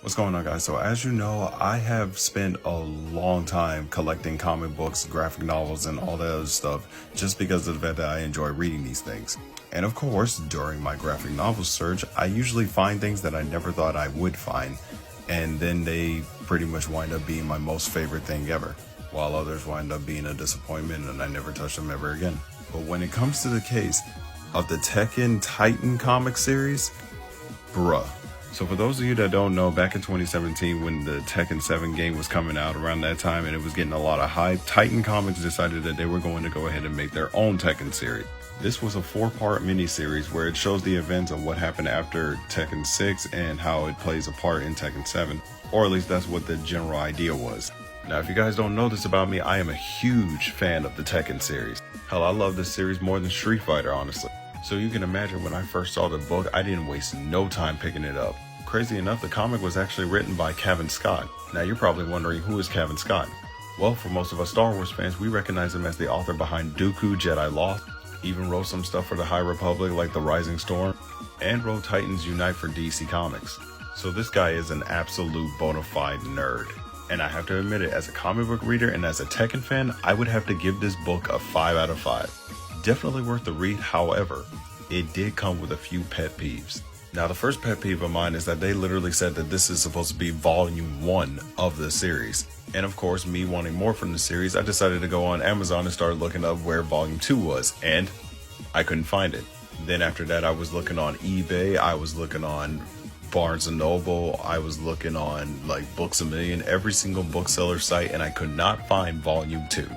What's going on, guys? So as you know, I have spent a long time collecting comic books, graphic novels, and all that other stuff just because of the fact that I enjoy reading these things. And of course, during my graphic novel search, I usually find things that I never thought I would find, and then they pretty much wind up being my most favorite thing ever, while others wind up being a disappointment and I never touch them ever again. But when it comes to the case of the Tekken Titan comic series, bruh. So for those of you that don't know, back in 2017 when the Tekken 7 game was coming out around that time and it was getting a lot of hype, Titan Comics decided that they were going to go ahead and make their own Tekken series. This was a 4-part miniseries where it shows the events of what happened after Tekken 6 and how it plays a part in Tekken 7, or at least that's what the general idea was. Now, if you guys don't know this about me, I am a huge fan of the Tekken series. Hell, I love this series more than Street Fighter, honestly. So you can imagine when I first saw the book, I didn't waste no time picking it up. Crazy enough, the comic was actually written by Kevin Scott. Now you're probably wondering, who is Kevin Scott? Well, for most of us Star Wars fans, we recognize him as the author behind Dooku, Jedi Lost, even wrote some stuff for the High Republic like The Rising Storm, and wrote Titans Unite for DC Comics. So this guy is an absolute bona fide nerd. And I have to admit it, as a comic book reader and as a Tekken fan, I would have to give this book a 5 out of 5. Definitely worth the read, however, it did come with a few pet peeves. Now, the first pet peeve of mine is that they literally said that this is supposed to be volume 1 of the series. And of course, me wanting more from the series, I decided to go on Amazon and start looking up where volume 2 was, and I couldn't find it. Then after that, I was looking on eBay, I was looking on Barnes & Noble, I was looking on like Books A Million, every single bookseller site, and I could not find volume 2.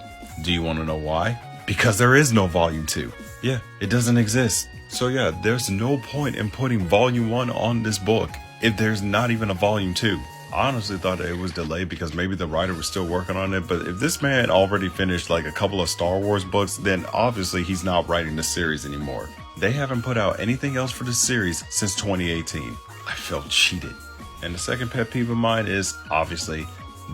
Do you want to know why? Because there is no volume 2. Yeah, it doesn't exist. So yeah, there's no point in putting volume 1 on this book if there's not even a volume 2. I honestly thought that it was delayed because maybe the writer was still working on it, but if this man already finished like a couple of Star Wars books, then obviously he's not writing the series anymore. They haven't put out anything else for the series since 2018. I felt cheated. And the second pet peeve of mine is, obviously,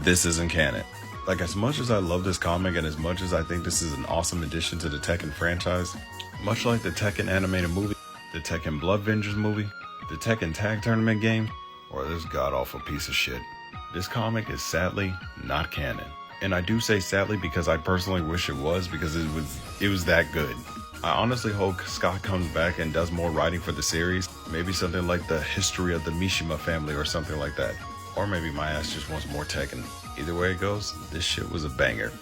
this isn't canon. Like, as much as I love this comic and as much as I think this is an awesome addition to the Tekken franchise, much like the Tekken animated movie, the Tekken Blood Vengers movie, the Tekken Tag Tournament game, or this god-awful piece of shit, this comic is sadly not canon. And I do say sadly because I personally wish it was, because it was that good. I honestly hope Scott comes back and does more writing for the series, maybe something like the history of the Mishima family or something like that. Or maybe my ass just wants more Tekken. Either way it goes, this shit was a banger.